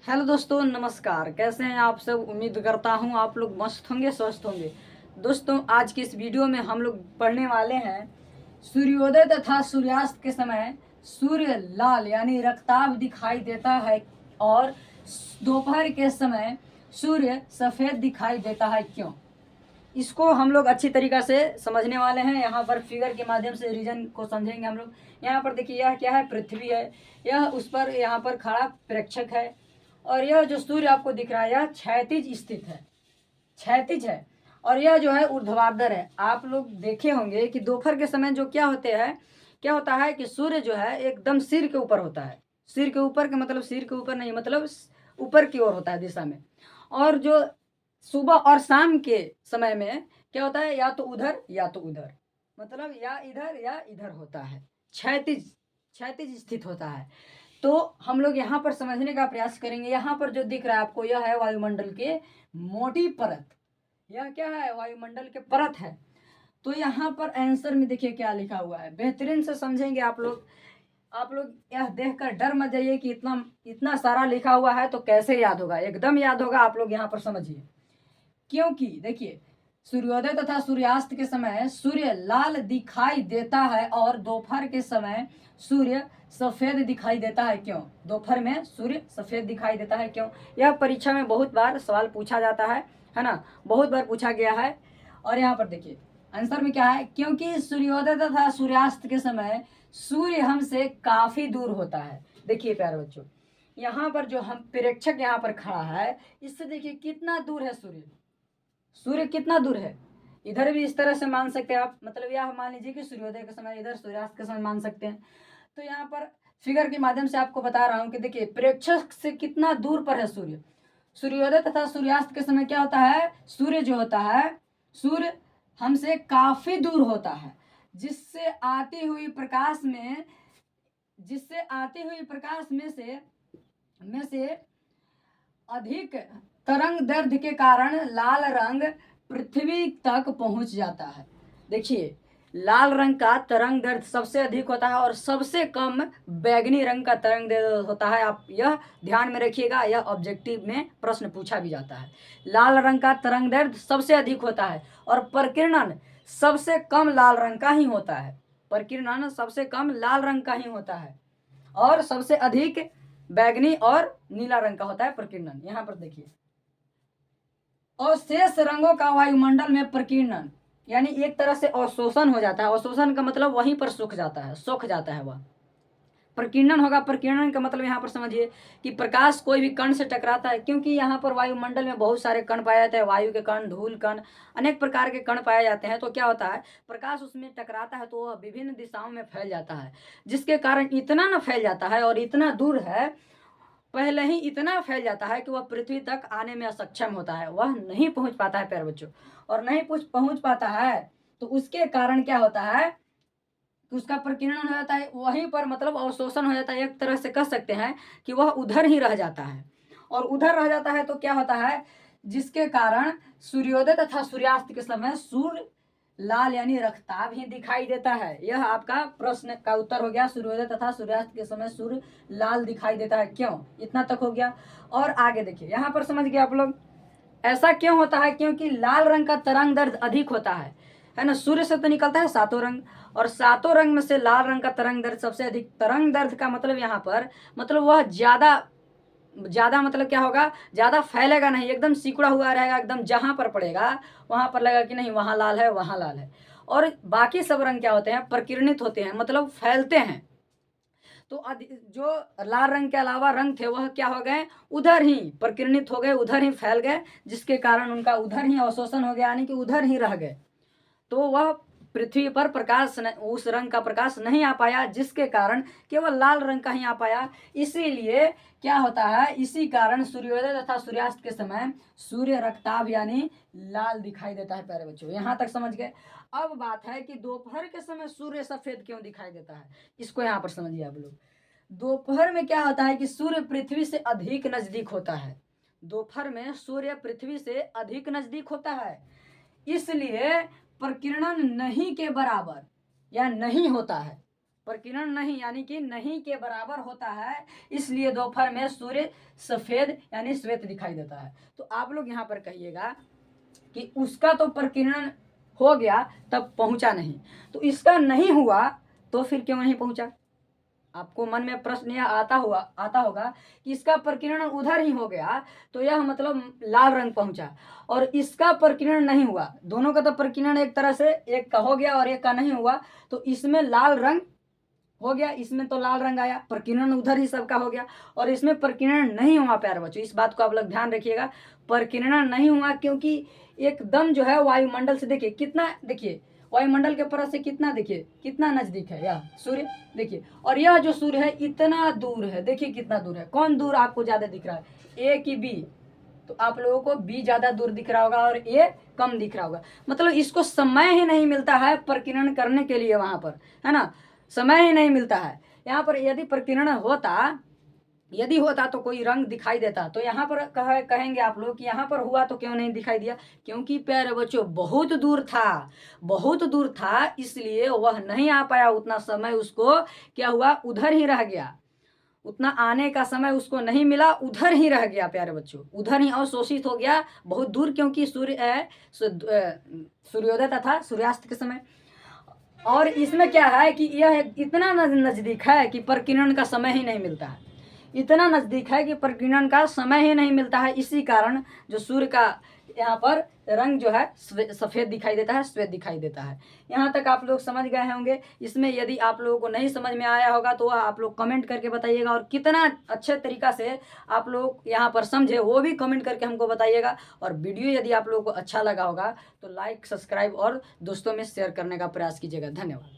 Hello दोस्तों, नमस्कार। कैसे हैं आप सब? उम्मीद करता हूं आप लोग मस्त होंगे, स्वस्थ होंगे। दोस्तों, आज की इस वीडियो में हम लोग पढ़ने वाले हैं सूर्योदय तथा सूर्यास्त के समय सूर्य लाल यानी रक्ताभ दिखाई देता है और दोपहर के समय सूर्य सफ़ेद दिखाई देता है, क्यों? इसको हम लोग अच्छी तरीक़ा से समझने वाले हैं। यहाँ पर फिगर के माध्यम से रीजन को समझेंगे हम लोग। यहाँ पर देखिए, यह क्या है? पृथ्वी है। यह उस पर यहाँ पर खड़ा प्रेक्षक है और यह जो सूर्य आपको दिख रहा है यह क्षैतिज स्थित है, क्षैतिज है। और यह जो है ऊर्ध्वाधर है। आप लोग देखे होंगे कि दोपहर के समय जो क्या होता है कि सूर्य जो है एकदम सिर के ऊपर होता है। सिर के ऊपर का मतलब सिर के ऊपर नहीं, मतलब ऊपर की ओर होता है दिशा में। और जो सुबह और शाम के समय में क्या होता है, या तो उधर या तो उधर, मतलब या इधर होता है। क्षैतिज क्षैतिज स्थित होता है। तो हम लोग यहाँ पर समझने का प्रयास करेंगे। यहाँ पर जो दिख रहा है आपको, यह है वायुमंडल के मोटी परत। यह क्या है? वायुमंडल के परत है। तो यहाँ पर आंसर में देखिए क्या लिखा हुआ है, बेहतरीन से समझेंगे आप लोग। आप लोग यह देखकर डर मत जाइए कि इतना इतना सारा लिखा हुआ है तो कैसे याद होगा। एकदम याद होगा। आप लोग यहाँ पर समझिए, क्योंकि देखिए, सूर्योदय तथा सूर्यास्त के समय सूर्य लाल दिखाई देता है और दोपहर के समय सूर्य सफेद दिखाई देता है, क्यों? दोपहर में सूर्य सफेद दिखाई देता है, क्यों? यह परीक्षा में बहुत बार सवाल पूछा जाता है ना? बहुत बार पूछा गया है। और यहाँ पर देखिए आंसर में क्या है, क्योंकि सूर्योदय तथा सूर्यास्त के समय सूर्य हमसे काफी दूर होता है। देखिए प्यारे बच्चों, यहाँ पर जो हम प्रेक्षक यहाँ पर खड़ा है, इससे देखिए कितना दूर है सूर्य। सूर्य कितना दूर है? इधर भी इस तरह से मान सकते हैं आप, मतलब यह मान लीजिए कि सूर्योदय के समय, इधर सूर्यास्त के समय मान सकते हैं। तो यहाँ पर फिगर के माध्यम से आपको बता रहा हूँ कि देखिए प्रेक्षक से कितना दूर पर है सूर्य। सूर्योदय तथा सूर्यास्त के समय क्या होता है, सूर्य जो होता है, सूर्य हमसे काफी दूर होता है, जिससे आती हुई प्रकाश में से अधिक तरंग दैर्ध्य के कारण लाल रंग पृथ्वी तक पहुंच जाता है। देखिए, लाल रंग का तरंग दैर्ध्य सबसे अधिक होता है और सबसे कम बैगनी रंग का तरंग दैर्ध्य होता है। आप यह ध्यान में रखिएगा, यह ऑब्जेक्टिव में प्रश्न पूछा भी जाता है। लाल रंग का तरंग दैर्ध्य सबसे अधिक होता है और प्रकीर्णन सबसे कम लाल रंग का ही होता है। प्रकीर्णन सबसे कम लाल रंग का ही होता है और सबसे अधिक बैगनी और नीला रंग का होता है प्रकीर्णन। यहाँ पर देखिए, और शेष रंगों का वायुमंडल में प्रकीर्णन यानी एक तरह से अवशोषण हो जाता है। अवशोषण का मतलब वहीं पर सूख जाता है वह। प्रकीर्णन होगा, प्रकीर्णन का मतलब यहाँ पर समझिए कि प्रकाश कोई भी कण से टकराता है, क्योंकि यहाँ पर वायुमंडल में बहुत सारे कण पाए जाते हैं। वायु के कण, धूल कण, अनेक प्रकार के कण पाए जाते हैं। तो क्या होता है, प्रकाश उसमें टकराता है तो वह विभिन्न दिशाओं में फैल जाता है, जिसके कारण इतना न फैल जाता है और इतना दूर है, पहले ही इतना फैल जाता है कि वह पृथ्वी तक आने में असक्षम होता है। वह नहीं पहुंच पाता है प्यारे बच्चों। और नहीं पहुंच पाता है तो उसके कारण क्या होता है कि उसका प्रकीर्णन हो जाता है वहीं पर, मतलब अवशोषण हो जाता है। एक तरह से कह सकते हैं कि वह उधर ही रह जाता है। और उधर रह जाता है तो क्या होता है, जिसके कारण सूर्योदय तथा सूर्यास्त के समय सूर्य लाल यानी रक्ताभ ही दिखाई देता है। यह आपका प्रश्न का उत्तर हो गया। सूर्योदय तथा सूर्यास्त के समय सूर्य लाल दिखाई देता है, क्यों? इतना तक हो गया। और आगे देखिए, यहाँ पर समझ गए आप लोग, ऐसा क्यों होता है? क्योंकि लाल रंग का तरंग दैर्ध्य अधिक होता है ना? सूर्य से तो निकलता है सातों रंग, और सातों रंग में से लाल रंग का तरंग दैर्ध्य सबसे अधिक। तरंग दैर्ध्य का मतलब यहाँ पर, मतलब वह ज्यादा ज्यादा मतलब क्या होगा, ज्यादा फैलेगा नहीं, एकदम सिकुड़ा हुआ रहेगा। एकदम जहां पर पड़ेगा वहां पर लगेगा कि नहीं वहां लाल है, वहां लाल है। और बाकी सब रंग क्या होते हैं, प्रकीर्णित होते हैं, मतलब फैलते हैं। तो जो लाल रंग के अलावा रंग थे वह क्या हो गए, उधर ही प्रकीर्णित हो गए, उधर ही फैल गए, जिसके कारण उनका उधर ही अवशोषण हो गया, यानी कि उधर ही रह गए। तो वह पृथ्वी पर उस रंग का प्रकाश नहीं आ पाया, जिसके कारण केवल लाल रंग का ही आ पाया। इसीलिए क्या होता है, इसी कारण सूर्योदय तथा सूर्यास्त के समय सूर्य रक्ताभ यानी लाल दिखाई देता है। प्यारे बच्चों, यहाँ तक समझ गए। अब बात है कि दोपहर के समय सूर्य सफेद क्यों दिखाई देता है, इसको यहाँ पर समझिए आप लोग। दोपहर में क्या होता है कि सूर्य पृथ्वी से अधिक नजदीक होता है। दोपहर में सूर्य पृथ्वी से अधिक नजदीक होता है, इसलिए प्रकीर्णन नहीं के बराबर या नहीं होता है। प्रकीर्णन नहीं यानी कि नहीं के बराबर होता है, इसलिए दोपहर में सूर्य सफेद यानी श्वेत दिखाई देता है। तो आप लोग यहाँ पर कहिएगा कि उसका तो प्रकीर्णन हो गया तब पहुंचा नहीं, तो इसका नहीं हुआ तो फिर क्यों नहीं पहुंचा? आपको मन में प्रश्न यह आता होगा कि इसका प्रकीर्णन उधर ही हो गया तो यह मतलब लाल रंग पहुंचा, और इसका प्रकीर्णन नहीं हुआ, दोनों का तो प्रकीर्णन एक तरह से एक का हो गया और एक का नहीं हुआ, तो इसमें लाल रंग हो गया, इसमें तो लाल रंग आया, प्रकीर्णन उधर ही सबका हो गया, और इसमें प्रकीर्णन नहीं हुआ। प्यारे बच्चों, इस बात को आप लोग ध्यान रखिएगा, प्रकीर्णन नहीं हुआ क्योंकि एकदम जो है वायुमंडल से देखिए कितना, देखिए वायुमंडल के परत से कितना, देखिए कितना नजदीक है यह सूर्य, देखिए, और यह जो सूर्य है इतना दूर है, देखिए कितना दूर है। कौन दूर आपको ज्यादा दिख रहा है, ए की बी? तो आप लोगों को बी ज्यादा दूर दिख रहा होगा और ए कम दिख रहा होगा, मतलब इसको समय ही नहीं मिलता है प्रकीर्णन करने के लिए, वहां पर है ना, समय ही नहीं मिलता है। यहाँ पर यदि प्रकीर्णन यदि होता तो कोई रंग दिखाई देता, तो यहाँ पर कहेंगे आप लोग कि यहाँ पर हुआ तो क्यों नहीं दिखाई दिया? क्योंकि प्यारे बच्चों बहुत दूर था, इसलिए वह नहीं आ पाया, उतना समय उसको क्या हुआ, उधर ही रह गया, उतना आने का समय उसको नहीं मिला, उधर ही रह गया प्यारे बच्चों, उधर ही अवशोषित हो गया बहुत दूर, क्योंकि सूर्योदय तथा सूर्यास्त के समय। और इसमें क्या है कि यह इतना नजदीक है कि प्रकीर्णन का समय ही नहीं मिलता है, इतना नजदीक है कि प्रकीर्णन का समय ही नहीं मिलता है, इसी कारण जो सूर्य का यहाँ पर रंग जो है सफेद दिखाई देता है, श्वेत दिखाई देता है। यहाँ तक आप लोग समझ गए होंगे। इसमें यदि आप लोगों को नहीं समझ में आया होगा तो आप लोग कमेंट करके बताइएगा, और कितना अच्छे तरीका से आप लोग यहाँ पर समझे वो भी कमेंट करके हमको बताइएगा। और वीडियो यदि आप लोगों को अच्छा लगा होगा तो लाइक, सब्सक्राइब और दोस्तों में शेयर करने का प्रयास कीजिएगा। धन्यवाद।